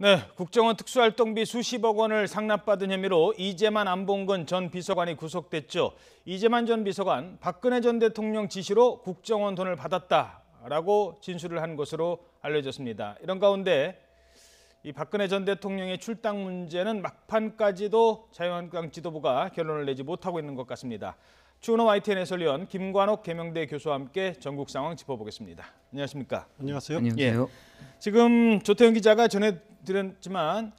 네, 국정원 특수활동비 수십억 원을 상납받은 혐의로 이재만 안봉근 전 비서관이 구속됐죠. 이재만 전 비서관, 박근혜 전 대통령 지시로 국정원 돈을 받았다라고 진술을 한 것으로 알려졌습니다. 이런 가운데 이 박근혜 전 대통령의 출당 문제는 막판까지도 자유한국당 지도부가 결론을 내지 못하고 있는 것 같습니다. 추은호 YTN 해설위원 김관옥 계명대 교수와 함께 전국 상황 짚어보겠습니다. 안녕하십니까? 안녕하세요. 안녕하세요. 지금 조태영 기자가 전해드렸지만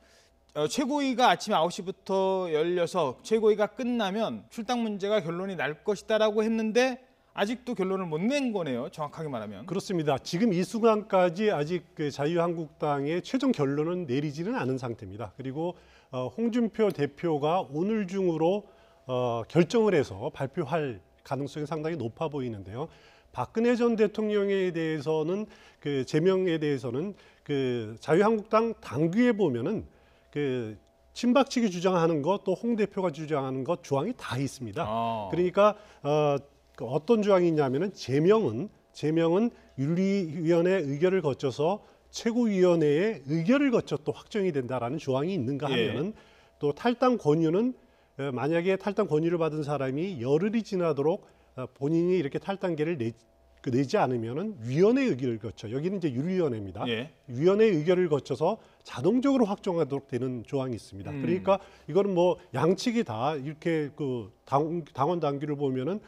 최고위가 아침 9시부터 열려서 최고위가 끝나면 출당 문제가 결론이 날 것이다라고 했는데 아직도 결론을 못 낸 거네요. 정확하게 말하면. 그렇습니다. 지금 이 순간까지 아직 자유한국당의 최종 결론은 내리지는 않은 상태입니다. 그리고 홍준표 대표가 오늘 중으로 결정을 해서 발표할 가능성이 상당히 높아 보이는데요. 박근혜 전 대통령에 대해서는 그 제명에 대해서는 그 자유한국당 당규에 보면은 그 친박 측이 주장하는 것 또 홍 대표가 주장하는 것 조항이 다 있습니다. 그러니까 어떤 조항이 있냐면은 제명은 윤리위원회 의결을 거쳐서 최고위원회의 의결을 거쳐 또 확정이 된다라는 조항이 있는가 하면은 또 탈당 권유는 만약에 탈당 권유를 받은 사람이 열흘이 지나도록 본인이 이렇게 탈당계를 내지 않으면은 위원회 의결을 거쳐 여기는 이제 윤리위원회입니다. 위원회 의결을 거쳐서 자동적으로 확정하도록 되는 조항이 있습니다. 그러니까 이거는 뭐 양측이 다 이렇게 그 당원 당규를 보면은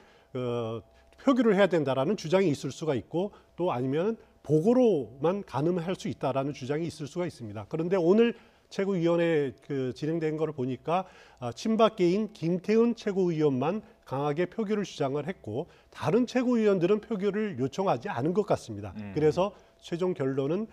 표기를 해야 된다라는 주장이 있을 수가 있고 또 아니면 보고로만 가능할 수 있다라는 주장이 있을 수가 있습니다. 그런데 오늘 최고위원회 진행된 거를 보니까 친박계인 김태훈 최고위원만 강하게 표결을 주장을 했고 다른 최고위원들은 표결을 요청하지 않은 것 같습니다. 그래서 최종 결론은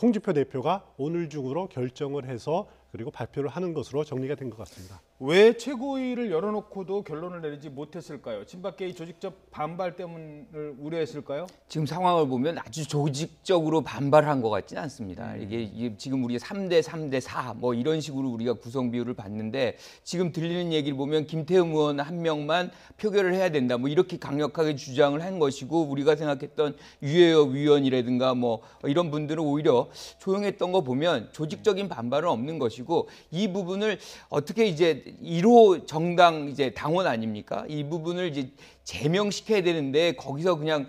홍준표 대표가 오늘 중으로 결정을 해서 그리고 발표를 하는 것으로 정리가 된 것 같습니다. 왜 최고위를 열어놓고도 결론을 내리지 못했을까요? 친박계의 조직적 반발 때문을 우려했을까요? 지금 상황을 보면 아주 조직적으로 반발한 것 같지는 않습니다. 이게 지금 우리가 3대 4 뭐 이런 식으로 우리가 구성 비율을 봤는데 지금 들리는 얘기를 보면 김태흠 의원 한 명만 표결을 해야 된다. 뭐 이렇게 강력하게 주장을 한 것이고 우리가 생각했던 유해엽 위원이라든가 뭐 이런 분들은 오히려 조용했던 거 보면 조직적인 반발은 없는 것이고 이 부분을 어떻게 이제 1호 정당 이제 당원 아닙니까? 이 부분을 이제 제명시켜야 되는데 거기서 그냥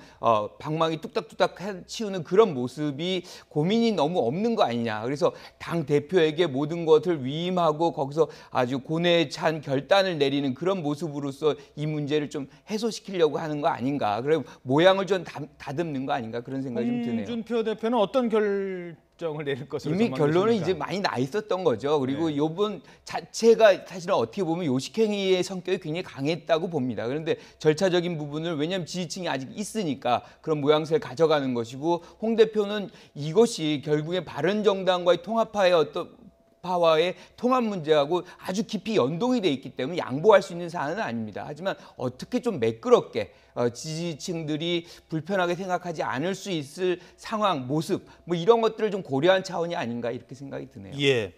방망이 뚝딱뚝딱 치우는 그런 모습이 고민이 너무 없는 거 아니냐. 그래서 당 대표에게 모든 것을 위임하고 거기서 아주 고뇌에 찬 결단을 내리는 그런 모습으로서 이 문제를 좀 해소시키려고 하는 거 아닌가. 그리고 모양을 좀 다듬는 거 아닌가 그런 생각이 좀 드네요. 홍준표 대표는 어떤 결정을 내릴 것으로 이미 결론은 계십니까? 이제 많이 나 있었던 거죠. 그리고 이번 자체가 사실은 어떻게 보면 요식행위의 성격이 굉장히 강했다고 봅니다. 그런데 절차적인 부분을 왜냐하면 지지층이 아직 있으니까 그런 모양새를 가져가는 것이고 홍 대표는 이것이 결국에 바른정당과의 통합파의 어떤 파와의 통합 문제하고 아주 깊이 연동이 돼 있기 때문에 양보할 수 있는 사안은 아닙니다. 하지만 어떻게 좀 매끄럽게 지지층들이 불편하게 생각하지 않을 수 있을 상황, 모습 뭐 이런 것들을 좀 고려한 차원이 아닌가 이렇게 생각이 드네요. 예.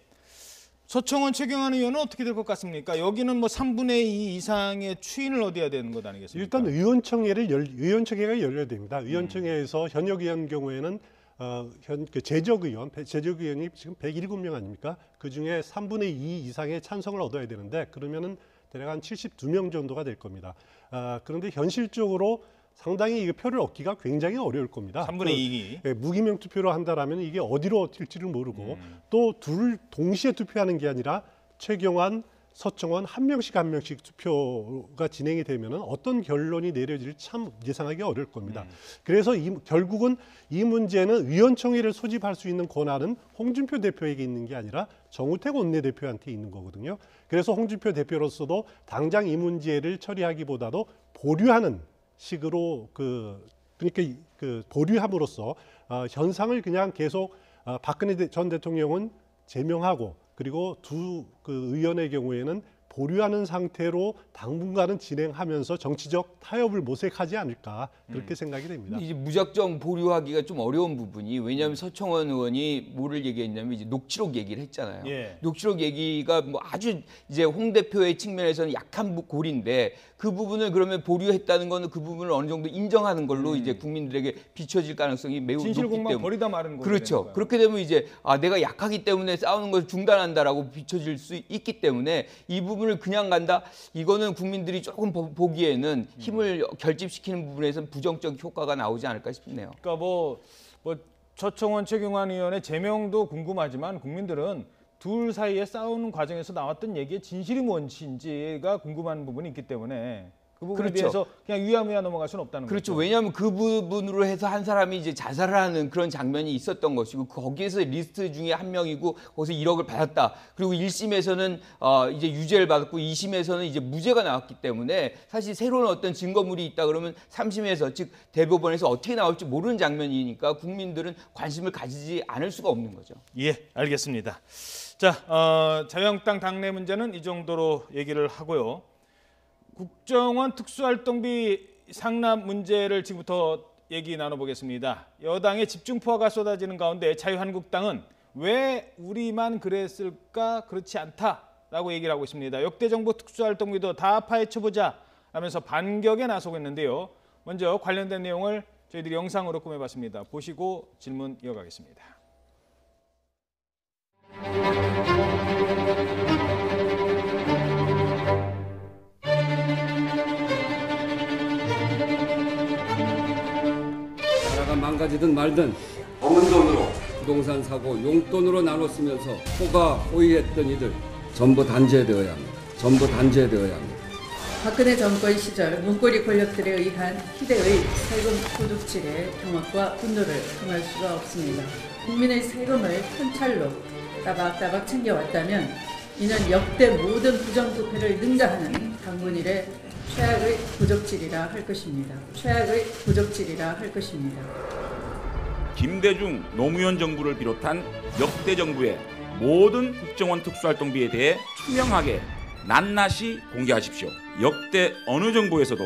서청원 최경환 의원은 어떻게 될 것 같습니까? 여기는 뭐 3분의 2 이상의 추인을 얻어야 되는 것 아니겠습니까? 일단 의원총회가 열려야 됩니다. 의원총회에서 현역 의원 경우에는 제적의원이 지금 107명 아닙니까? 그 중에 3분의 2 이상의 찬성을 얻어야 되는데 그러면은 대략 한 72명 정도가 될 겁니다. 그런데 현실적으로 상당히 이 표를 얻기가 굉장히 어려울 겁니다. 3분의 2기. 무기명 투표로 한다라면 이게 어디로 튈지를 모르고 또 둘 동시에 투표하는 게 아니라 최경환, 서청원 한 명씩 투표가 진행이 되면은 어떤 결론이 내려질지 참 예상하기 어려울 겁니다. 그래서 결국은 이 문제는 의원총회를 소집할 수 있는 권한은 홍준표 대표에게 있는 게 아니라 정우택 원내대표한테 있는 거거든요. 그래서 홍준표 대표로서도 당장 이 문제를 처리하기보다도 보류하는 식으로 그러니까 보류함으로써 현상을 그냥 계속 박근혜 전 대통령은 제명하고 그리고 두 의원의 경우에는 보류하는 상태로 당분간은 진행하면서 정치적 타협을 모색하지 않을까 그렇게 생각이 됩니다. 이제 무작정 보류하기가 좀 어려운 부분이 왜냐하면 서청원 의원이 뭐를 얘기했냐면 이제 녹취록 얘기를 했잖아요. 예. 녹취록 얘기가 뭐 아주 이제 홍 대표의 측면에서는 약한 골인데 그 부분을 그러면 보류했다는 거는 그 부분을 어느 정도 인정하는 걸로 이제 국민들에게 비춰질 가능성이 매우 높기 진실공방 때문에 버리다 마는 거죠. 그렇죠. 그렇게 되면 이제 내가 약하기 때문에 싸우는 걸 중단한다라고 비춰질 수 있기 때문에 이 부분을 그냥 간다. 이거는 국민들이 조금 보기에는 힘을 결집시키는 부분에서는 부정적 효과가 나오지 않을까 싶네요. 그러니까 뭐 서청원 최경환 의원의 제명도 궁금하지만 국민들은 둘 사이에 싸우는 과정에서 나왔던 얘기의 진실이 뭔지가 궁금한 부분이 있기 때문에 그 부분에 그렇죠. 대해서 그냥 유야무야 넘어갈 수는 없다는 그렇죠. 거죠. 왜냐하면 그 부분으로 해서 한 사람이 이제 자살을 하는 그런 장면이 있었던 것이고 거기에서 리스트 중에 한 명이고 거기서 1억을 받았다. 그리고 1심에서는 이제 유죄를 받았고 2심에서는 이제 무죄가 나왔기 때문에 사실 새로운 어떤 증거물이 있다 그러면 3심에서 즉 대법원에서 어떻게 나올지 모르는 장면이니까 국민들은 관심을 가지지 않을 수가 없는 거죠. 예, 알겠습니다. 자, 자유한국당 당내 문제는 이 정도로 얘기를 하고요. 국정원 특수활동비 상납 문제를 지금부터 얘기 나눠보겠습니다. 여당의 집중포화가 쏟아지는 가운데 자유한국당은 왜 우리만 그랬을까 그렇지 않다라고 얘기를 하고 있습니다. 역대 정부 특수활동비도 다 파헤쳐보자 하면서 반격에 나서고 있는데요. 먼저 관련된 내용을 저희들이 영상으로 꾸며봤습니다. 보시고 질문 이어가겠습니다. 나라가 망가지든 말든 검은 돈으로 부동산 사고 용돈으로 나눠 쓰면서 호가 호위했던 이들 전부 단죄되어야 합니다. 전부 단죄되어야 합니다. 박근혜 정권 시절 문고리 권력들에 의한 희대의 세금 도둑질의 경악과 분노를 금할 수가 없습니다. 국민의 세금을 현찰로 따박따박 챙겨왔다면 이는 역대 모든 부정부패를 능가하는 당군일의 최악의 도적질이라 할 것입니다. 최악의 도적질이라 할 것입니다. 김대중 노무현 정부를 비롯한 역대 정부의 모든 국정원 특수활동비에 대해 투명하게 낱낱이 공개하십시오. 역대 어느 정부에서도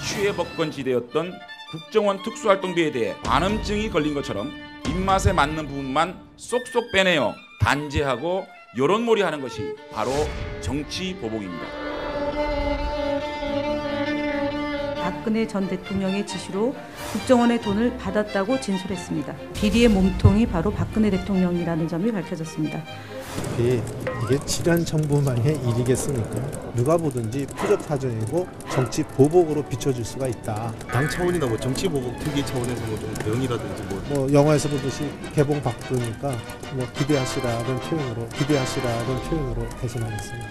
취해법권지대였던 국정원 특수활동비에 대해 관음증이 걸린 것처럼 입맛에 맞는 부분만 쏙쏙 빼내어 단죄하고 여론몰이하는 것이 바로 정치 보복입니다. 박근혜 전 대통령의 지시로 국정원의 돈을 받았다고 진술했습니다. 비리의 몸통이 바로 박근혜 대통령이라는 점이 밝혀졌습니다. 이게 지난 정부만의 일이겠습니까? 누가 보든지 부적타전이고 정치 보복으로 비춰질 수가 있다. 당 차원이나 뭐 정치 보복 특위 차원에서 좀 대응이라든지 뭐 영화에서 보듯이 개봉 바꾸니까 뭐 기대하시라는 표현으로 대신하겠습니다.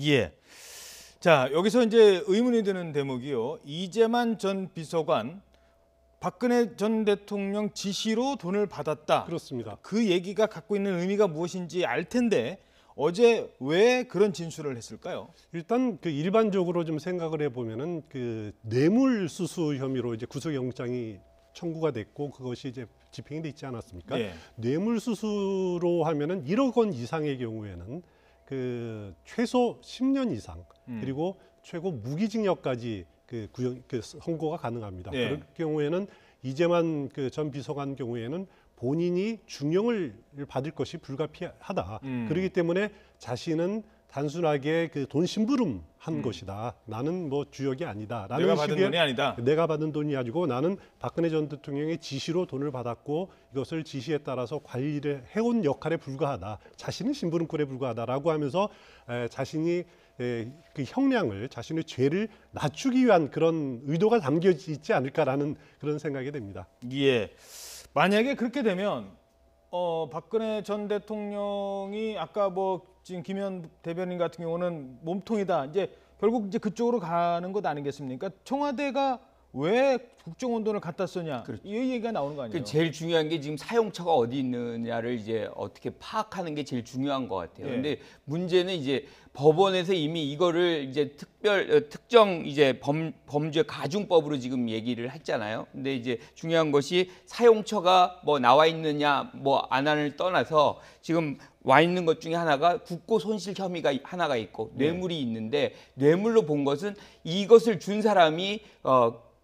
예. 자, 여기서 이제 의문이 드는 대목이요. 이재만 전 비서관 박근혜 전 대통령 지시로 돈을 받았다. 그렇습니다. 그 얘기가 갖고 있는 의미가 무엇인지 알 텐데 어제 왜 그런 진술을 했을까요? 일단 그 일반적으로 좀 생각을 해보면은 그 뇌물수수 혐의로 이제 구속영장이 청구가 됐고 그것이 이제 집행이 돼 있지 않았습니까? 예. 뇌물수수로 하면은 1억 원 이상의 경우에는 그 최소 10년 이상 그리고 최고 무기징역까지 그 선고가 가능합니다. 예. 그럴 경우에는 이재만 그 전 비서관 경우에는 본인이 중형을 받을 것이 불가피하다. 그렇기 때문에 자신은 단순하게 그 돈 심부름 한 것이다. 나는 뭐 주역이 아니다. 라는 내가 받은 식의 돈이 아니다. 내가 받은 돈이 아니고 나는 박근혜 전 대통령의 지시로 돈을 받았고 이것을 지시에 따라서 관리를 해온 역할에 불과하다. 자신은 심부름꾼에 불과하다라고 하면서 자신이 그 형량을 자신의 죄를 낮추기 위한 그런 의도가 담겨 있지 않을까라는 그런 생각이 됩니다. 예. 만약에 그렇게 되면 박근혜 전 대통령이 아까 뭐 지금 김현 대변인 같은 경우는 몸통이다. 이제 결국 이제 그쪽으로 가는 것 아니겠습니까? 청와대가 왜 국정원 돈을 갖다 쓰냐 그렇죠. 이 얘기가 나오는 거 아니에요? 제일 중요한 게 지금 사용처가 어디 있느냐를 이제 어떻게 파악하는 게 제일 중요한 것 같아요. 예. 근데 문제는 이제 법원에서 이미 이거를 이제 특정 이제 범죄 가중법으로 지금 얘기를 했잖아요. 근데 이제 중요한 것이 사용처가 뭐 나와 있느냐 뭐 안 하느냐를 떠나서 지금 와 있는 것 중에 하나가 국고 손실 혐의가 하나가 있고 뇌물이 있는데 뇌물로 본 것은 이것을 준 사람이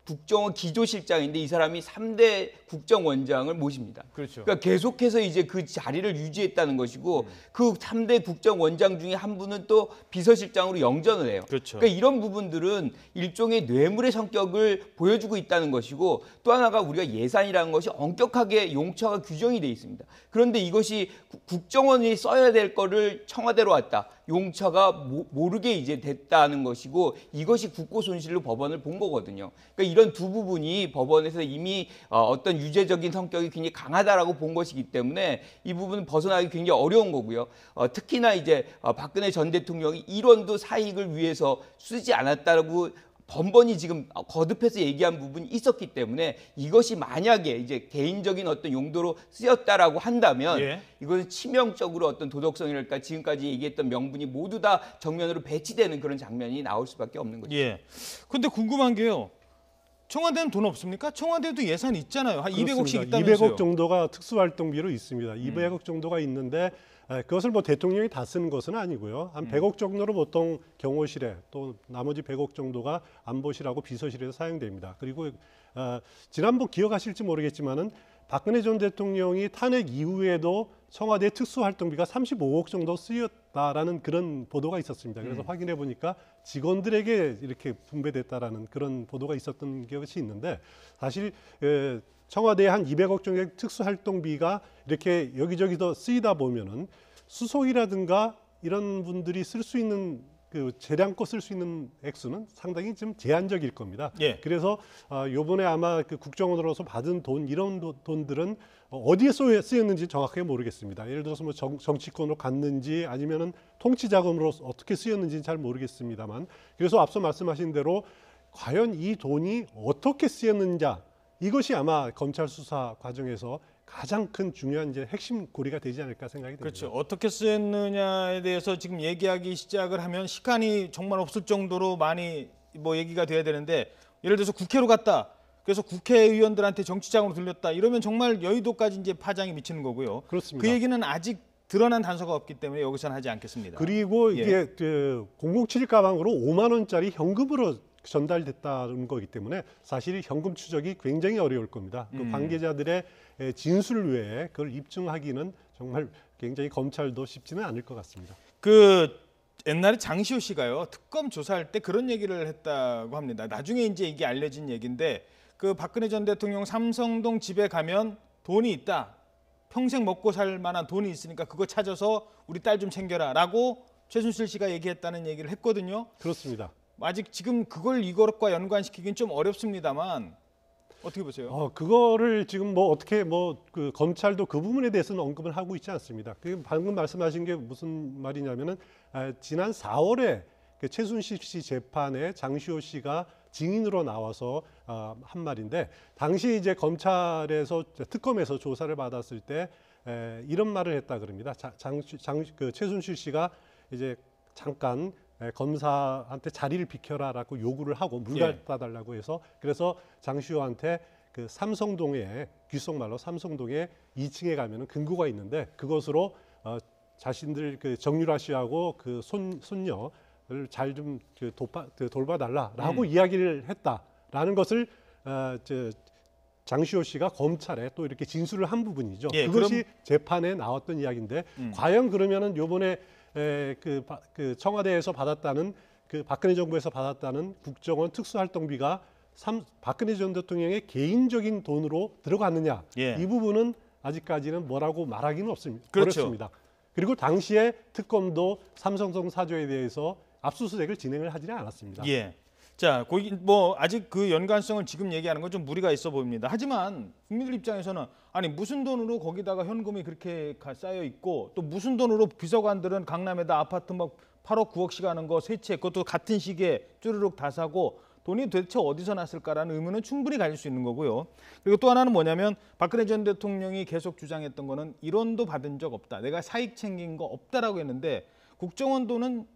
국정원 기조실장인데 이 사람이 3대 국정원장을 모십니다. 그렇죠. 그러니까 계속해서 이제 그 자리를 유지했다는 것이고 그 3대 국정원장 중에 한 분은 또 비서실장으로 영전을 해요. 그렇죠. 그러니까 이런 부분들은 일종의 뇌물의 성격을 보여주고 있다는 것이고 또 하나가 우리가 예산이라는 것이 엄격하게 용처가 규정이 돼 있습니다. 그런데 이것이 국정원이 써야 될 거를 청와대로 왔다. 용처가 모르게 이제 됐다는 것이고 이것이 국고 손실로 법원을 본 거거든요. 그러니까 이런 두 부분이 법원에서 이미 어떤 유죄적인 성격이 굉장히 강하다라고 본 것이기 때문에 이 부분은 벗어나기 굉장히 어려운 거고요. 특히나 이제 박근혜 전 대통령이 1원도 사익을 위해서 쓰지 않았다라고 번번이 지금 거듭해서 얘기한 부분이 있었기 때문에 이것이 만약에 이제 개인적인 어떤 용도로 쓰였다라고 한다면 예. 이것은 치명적으로 어떤 도덕성이랄까 지금까지 얘기했던 명분이 모두 다 정면으로 배치되는 그런 장면이 나올 수밖에 없는 거죠. 예. 근데 궁금한 게요. 청와대는 돈 없습니까? 청와대도 예산 있잖아요. 한 200억씩 있다면서요. 200억 정도가 특수활동비로 있습니다. 200억 정도가 있는데 그것을 뭐 대통령이 다 쓰는 것은 아니고요. 한 100억 정도로 보통 경호실에 또 나머지 100억 정도가 안보실하고 비서실에서 사용됩니다. 그리고 지난번 기억하실지 모르겠지만은 박근혜 전 대통령이 탄핵 이후에도 청와대 특수활동비가 35억 정도 쓰였다라는 그런 보도가 있었습니다. 그래서 확인해 보니까 직원들에게 이렇게 분배됐다라는 그런 보도가 있었던 것이 있는데 사실 청와대에 한 200억 정도의 특수활동비가 이렇게 여기저기서 쓰이다 보면은 수속이라든가 이런 분들이 쓸 수 있는 그 재량껏 쓸 수 있는 액수는 상당히 좀 제한적일 겁니다. 예. 그래서 요번에 아마 그 국정원으로서 받은 돈 이런 돈들은 어디에 쓰였는지 정확하게 모르겠습니다. 예를 들어서 뭐 정치권으로 갔는지 아니면은 통치 자금으로 어떻게 쓰였는지는 잘 모르겠습니다만 그래서 앞서 말씀하신 대로 과연 이 돈이 어떻게 쓰였는지 이것이 아마 검찰 수사 과정에서 가장 큰 중요한 이제 핵심 고리가 되지 않을까 생각이 듭니다. 그렇죠. 어떻게 쓰였느냐에 대해서 지금 얘기하기 시작을 하면 시간이 정말 없을 정도로 많이 뭐 얘기가 돼야 되는데 예를 들어서 국회로 갔다. 그래서 국회의원들한테 정치장으로 들렸다. 이러면 정말 여의도까지 이제 파장이 미치는 거고요. 그렇습니다. 그 얘기는 아직 드러난 단서가 없기 때문에 여기서는 하지 않겠습니다. 그리고 예. 이게 007 가방으로 5만 원짜리 현금으로 전달됐다는 거기 때문에 사실 현금 추적이 굉장히 어려울 겁니다. 그 관계자들의 진술 외에 그걸 입증하기는 정말 굉장히 검찰도 쉽지는 않을 것 같습니다. 그 옛날에 장시호 씨가요 특검 조사할 때 그런 얘기를 했다고 합니다. 나중에 이제 이게 알려진 얘기인데 그 박근혜 전 대통령 삼성동 집에 가면 돈이 있다. 평생 먹고 살 만한 돈이 있으니까 그거 찾아서 우리 딸 좀 챙겨라라고 최순실 씨가 얘기했다는 얘기를 했거든요. 그렇습니다. 아직 지금 그걸 이것과 연관시키긴 좀 어렵습니다만 어떻게 보세요? 그거를 지금 뭐 어떻게 그 검찰도 그 부분에 대해서는 언급을 하고 있지 않습니다. 그 방금 말씀하신 게 무슨 말이냐면은 지난 4월에 그 최순실 씨 재판에 장시호 씨가 증인으로 나와서 한 말인데 당시 이제 검찰에서 특검에서 조사를 받았을 때 이런 말을 했다 그럽니다. 그 최순실 씨가 이제 잠깐 검사한테 자리를 비켜라라고 요구를 하고 물 갖다 달라고 해서 그래서 장시호한테 그 삼성동에 귓속말로 삼성동에 2층에 가면은 금고가 있는데 그것으로 자신들 그 정유라 씨하고 그 손녀를 잘 좀 돌봐달라라고 이야기를 했다라는 것을 장시호 씨가 검찰에 또 이렇게 진술을 한 부분이죠. 예, 그것이 재판에 나왔던 이야기인데 과연 그러면은 요번에 그 청와대에서 받았다는 그 박근혜 정부에서 받았다는 국정원 특수활동비가 박근혜 전 대통령의 개인적인 돈으로 들어갔느냐 이 부분은 아직까지는 뭐라고 말하기는 없습니다. 그렇죠. 어렵습니다. 그리고 당시에 특검도 삼성동 사조에 대해서 압수수색을 진행을 하지는 않았습니다. 예. 자, 거기 뭐 아직 그 연관성을 지금 얘기하는 건 좀 무리가 있어 보입니다. 하지만 국민들 입장에서는 아니 무슨 돈으로 거기다가 현금이 그렇게 쌓여 있고 또 무슨 돈으로 비서관들은 강남에다 아파트 막 8억 9억씩 하는 거 세 채 그것도 같은 시기에 쭈르륵 다 사고 돈이 도대체 어디서 났을까라는 의문은 충분히 가질 수 있는 거고요. 그리고 또 하나는 뭐냐면 박근혜 전 대통령이 계속 주장했던 거는 1원도 받은 적 없다. 내가 사익 챙긴 거 없다라고 했는데 국정원 돈은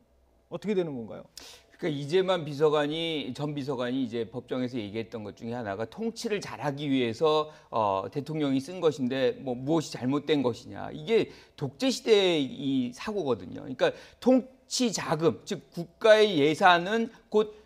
어떻게 되는 건가요? 그러니까 전 비서관이 이제 법정에서 얘기했던 것 중에 하나가 통치를 잘하기 위해서 대통령이 쓴 것인데 뭐 무엇이 잘못된 것이냐. 이게 독재 시대의 이 사고거든요. 그러니까 통치 자금, 즉 국가의 예산은 곧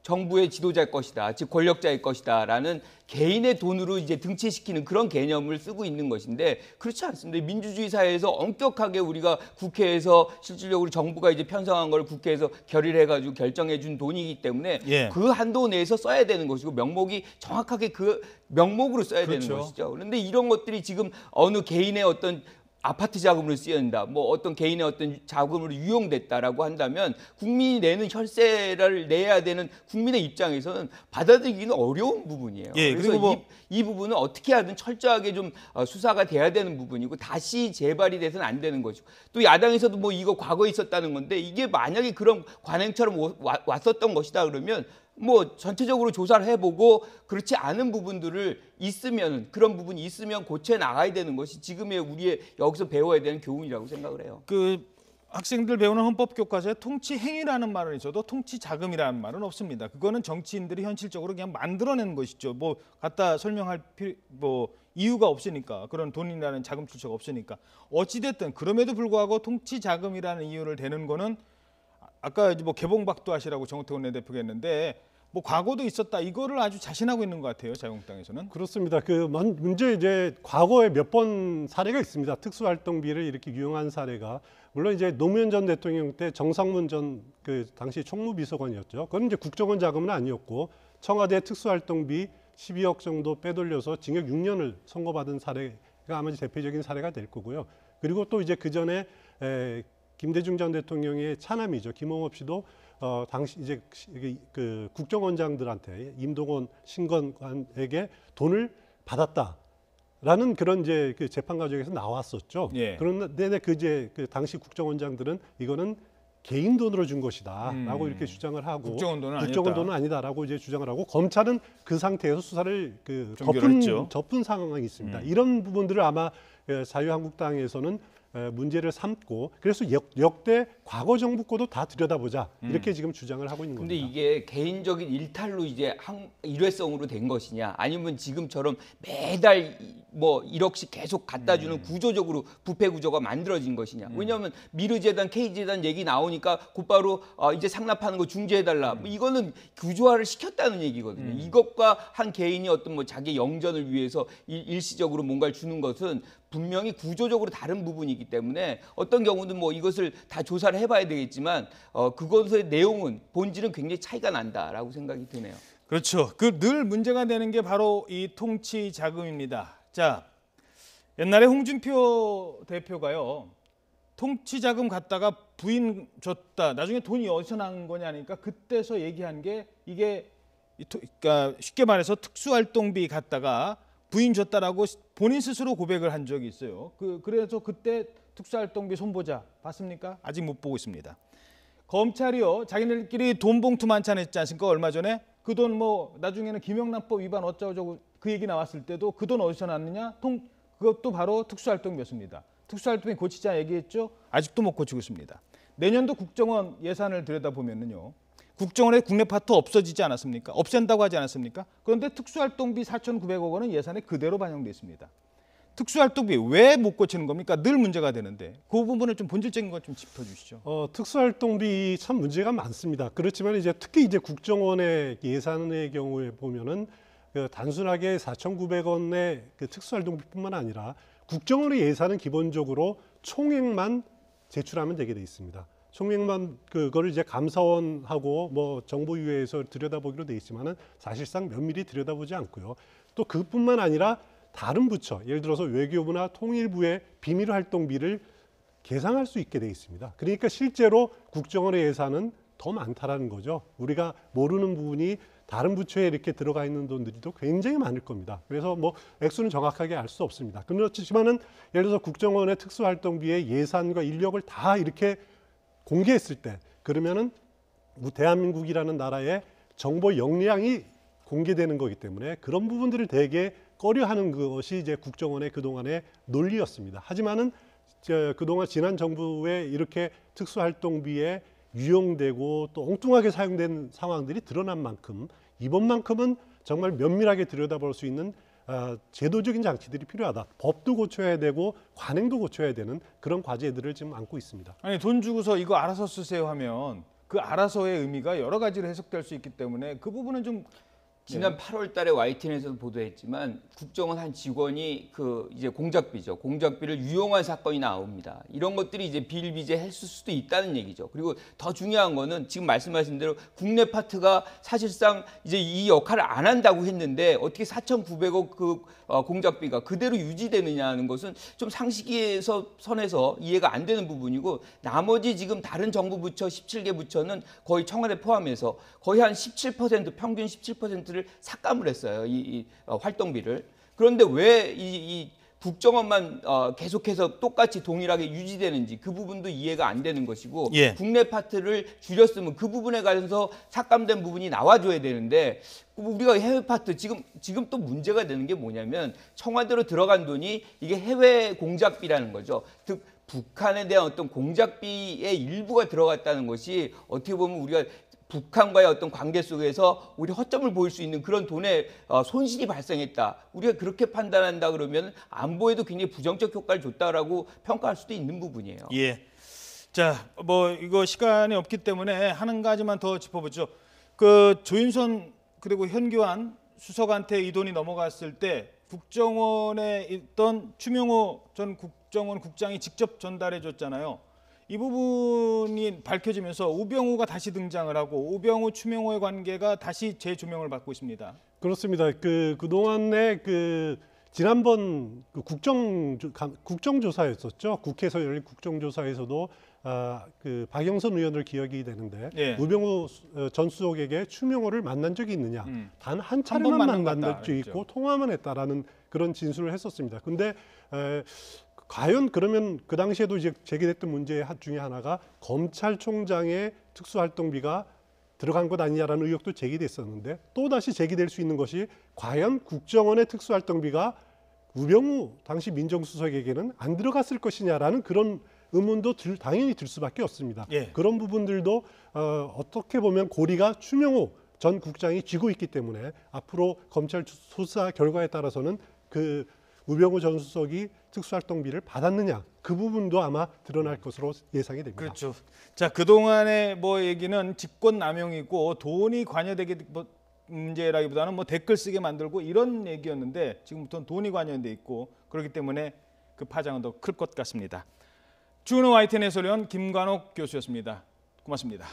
정부의 지도자일 것이다, 즉 권력자일 것이다라는 개인의 돈으로 이제 등치시키는 그런 개념을 쓰고 있는 것인데 그렇지 않습니다. 민주주의 사회에서 엄격하게 우리가 국회에서 실질적으로 정부가 이제 편성한 걸 국회에서 결의해가지고 결정해준 돈이기 때문에 예. 그 한도 내에서 써야 되는 것이고 명목이 정확하게 그 명목으로 써야 그렇죠. 되는 것이죠. 그런데 이런 것들이 지금 어느 개인의 어떤 아파트 자금으로 쓰인다, 뭐 어떤 개인의 어떤 자금으로 유용됐다라고 한다면 국민이 내는 혈세를 내야 되는 국민의 입장에서는 받아들이기는 어려운 부분이에요. 예, 그래서 그리고 뭐 이 부분은 어떻게 하든 철저하게 좀 수사가 돼야 되는 부분이고 다시 재발이 돼서는 안 되는 것이고 또 야당에서도 뭐 이거 과거에 있었다는 건데 이게 만약에 그런 관행처럼 왔었던 것이다 그러면 뭐 전체적으로 조사를 해보고 그렇지 않은 부분들을 있으면 그런 부분이 있으면 고쳐 나가야 되는 것이 지금의 우리의 여기서 배워야 되는 교훈이라고 생각을 해요. 그 학생들 배우는 헌법 교과서에 통치 행위라는 말은 있어도 통치 자금이라는 말은 없습니다. 그거는 정치인들이 현실적으로 그냥 만들어낸 것이죠. 뭐 갖다 설명할 이유가 없으니까 그런 돈이라는 자금 출처가 없으니까 어찌 됐든 그럼에도 불구하고 통치 자금이라는 이유를 대는 거는 아까 뭐 개봉박도 하시라고 정우택 원내대표가 했는데 뭐 과거도 있었다 이거를 아주 자신하고 있는 것 같아요. 자유한국당에서는. 그렇습니다. 그 문제 이제 과거에 몇 번 사례가 있습니다. 특수활동비를 이렇게 유용한 사례가 물론 이제 노무현 전 대통령 때 정상문 전 그 당시 총무비서관이었죠. 그건 이제 국정원 자금은 아니었고 청와대 특수활동비 12억 정도 빼돌려서 징역 6년을 선고받은 사례가 아마 대표적인 사례가 될 거고요. 그리고 또 이제 그 전에 김대중 전 대통령의 차남이죠. 김홍업 씨도 당시 이제 그 국정원장들한테 임동원 신건관에게 돈을 받았다라는 그런 이제 그 재판 과정에서 나왔었죠. 예. 그런데 그 당시 국정원장들은 이거는 개인 돈으로 준 것이다라고 이렇게 주장을 하고 국정원 돈은 국정원 아니었다. 돈은 아니다라고 이제 주장을 하고 검찰은 그 상태에서 수사를 종결했죠. 접은 상황이 있습니다. 이런 부분들을 아마 자유한국당에서는 문제를 삼고 그래서 역대 과거 정부 거도 다 들여다보자 이렇게 지금 주장을 하고 있는 근데 겁니다. 이게 개인적인 일탈로 이제 일회성으로 된 것이냐 아니면 지금처럼 매달 뭐 1억씩 계속 갖다 주는 구조적으로 부패 구조가 만들어진 것이냐. 왜냐하면 미르재단, K재단 얘기 나오니까 곧바로 이제 상납하는 거 중재해달라. 뭐 이거는 구조화를 시켰다는 얘기거든요. 이것과 한 개인이 어떤 뭐 자기 영전을 위해서 일시적으로 뭔가를 주는 것은 분명히 구조적으로 다른 부분이기 때문에 어떤 경우는 뭐 이것을 다 조사를 해봐야 되겠지만 그것의 내용은 본질은 굉장히 차이가 난다라고 생각이 드네요. 그렇죠. 그 늘 문제가 되는 게 바로 이 통치 자금입니다. 자, 옛날에 홍준표 대표가요. 통치 자금 갖다가 부인 줬다. 나중에 돈이 어디서 난 거냐니까 그때서 얘기한 게 이게 그러니까 쉽게 말해서 특수활동비 갖다가 부인 줬다라고 본인 스스로 고백을 한 적이 있어요. 그래서 그때 특수활동비 손보자 봤습니까? 아직 못 보고 있습니다. 검찰이요 자기네들끼리 돈 봉투 만찬했지 않습니까? 얼마 전에 그 돈 뭐 나중에는 김영란법 위반 어쩌고저쩌고 그 얘기 나왔을 때도 그 돈 어디서 났느냐? 그것도 바로 특수활동비였습니다. 특수활동비 고치자 얘기했죠? 아직도 못 고치고 있습니다. 내년도 국정원 예산을 들여다보면요. 국정원의 국내 파트 없어지지 않았습니까? 없앤다고 하지 않았습니까? 그런데 특수활동비 4,900억 원은 예산에 그대로 반영돼 있습니다. 특수활동비 왜 못 고치는 겁니까? 늘 문제가 되는데 그 부분을 좀 본질적인 것 좀 짚어주시죠. 특수활동비 참 문제가 많습니다. 그렇지만 이제 특히 이제 국정원의 예산의 경우에 보면은 단순하게 4,900원의 그 특수활동비뿐만 아니라 국정원의 예산은 기본적으로 총액만 제출하면 되게 돼 있습니다. 총액만 그거를 이제 감사원하고 뭐 정보위에서 들여다보기로 돼 있지만은 사실상 면밀히 들여다보지 않고요. 또 그뿐만 아니라 다른 부처, 예를 들어서 외교부나 통일부의 비밀 활동비를 계상할 수 있게 돼 있습니다. 그러니까 실제로 국정원의 예산은 더 많다라는 거죠. 우리가 모르는 부분이 다른 부처에 이렇게 들어가 있는 돈들이 또 굉장히 많을 겁니다. 그래서 뭐 액수는 정확하게 알 수 없습니다. 그렇지만은 예를 들어서 국정원의 특수활동비의 예산과 인력을 다 이렇게 공개했을 때 그러면은 대한민국이라는 나라의 정보 역량이 공개되는 거기 때문에 그런 부분들을 되게 꺼려하는 것이 이제 국정원의 그동안의 논리였습니다. 하지만은 그동안 지난 정부에 이렇게 특수활동비에 유용되고 또 엉뚱하게 사용된 상황들이 드러난 만큼 이번만큼은 정말 면밀하게 들여다볼 수 있는 제도적인 장치들이 필요하다. 법도 고쳐야 되고 관행도 고쳐야 되는 그런 과제들을 지금 안고 있습니다. 아니 돈 주고서 이거 알아서 쓰세요 하면 그 알아서의 의미가 여러 가지로 해석될 수 있기 때문에 그 부분은 좀 지난 8월 달에 YTN에서도 보도했지만 국정원 한 직원이 이제 공작비죠. 공작비를 유용한 사건이 나옵니다. 이런 것들이 이제 비일비재했을 수도 있다는 얘기죠. 그리고 더 중요한 거는 지금 말씀하신 대로 국내 파트가 사실상 이제 이 역할을 안 한다고 했는데 어떻게 4,900억 공작비가 그대로 유지되느냐는 것은 좀 상식에서 선에서 이해가 안 되는 부분이고 나머지 지금 다른 정부 부처 17개 부처는 거의 청와대 포함해서 거의 한 17% 평균 17%를 삭감을 했어요. 이 활동비를. 그런데 왜 이 국정원만 계속해서 똑같이 동일하게 유지되는지 그 부분도 이해가 안 되는 것이고 예. 국내 파트를 줄였으면 그 부분에 관해서 삭감된 부분이 나와줘야 되는데 우리가 해외 파트 지금 또 문제가 되는 게 뭐냐면 청와대로 들어간 돈이 이게 해외 공작비라는 거죠. 즉 북한에 대한 어떤 공작비의 일부가 들어갔다는 것이 어떻게 보면 우리가 북한과의 어떤 관계 속에서 우리 허점을 보일 수 있는 그런 돈의 손실이 발생했다. 우리가 그렇게 판단한다 그러면 안보에도 굉장히 부정적 효과를 줬다라고 평가할 수도 있는 부분이에요. 예. 자, 뭐 이거 시간이 없기 때문에 한 가지만 더 짚어보죠. 그 조윤선 그리고 현교안 수석한테 이 돈이 넘어갔을 때 국정원에 있던 추명호 전 국정원 국장이 직접 전달해 줬잖아요. 이 부분이 밝혀지면서 우병우가 다시 등장을 하고 우병우 추명호의 관계가 다시 재조명을 받고 있습니다. 그렇습니다. 그동안에 지난번 국정조사였었죠. 국회에서 열린 국정조사에서도 박영선 의원을 기억이 되는데 예. 우병우 전 수석에게 추명호를 만난 적이 있느냐. 단 한 차례만 번만 만난 적이 있고 통화만 했다라는 그런 진술을 했었습니다. 근데 과연 그러면 그 당시에도 이제 제기됐던 문제 중에 하나가 검찰총장의 특수활동비가 들어간 것 아니냐라는 의혹도 제기됐었는데 또 다시 제기될 수 있는 것이 과연 국정원의 특수활동비가 우병우 당시 민정수석에게는 안 들어갔을 것이냐라는 그런 의문도 당연히 들 수밖에 없습니다. 예. 그런 부분들도 어떻게 보면 고리가 추명호 전 국장이 쥐고 있기 때문에 앞으로 검찰 수사 결과에 따라서는 우병우 전 수석이 특수활동비를 받았느냐 그 부분도 아마 드러날 것으로 예상이 됩니다. 그렇죠. 자, 그동안의 뭐 얘기는 직권남용이고 돈이 관여되게 문제라기보다는 뭐 댓글 쓰게 만들고 이런 얘기였는데 지금부터는 돈이 관여돼 있고 그렇기 때문에 그 파장은 더 클 것 같습니다. 주은호 YTN 해설위원 김관옥 교수였습니다. 고맙습니다.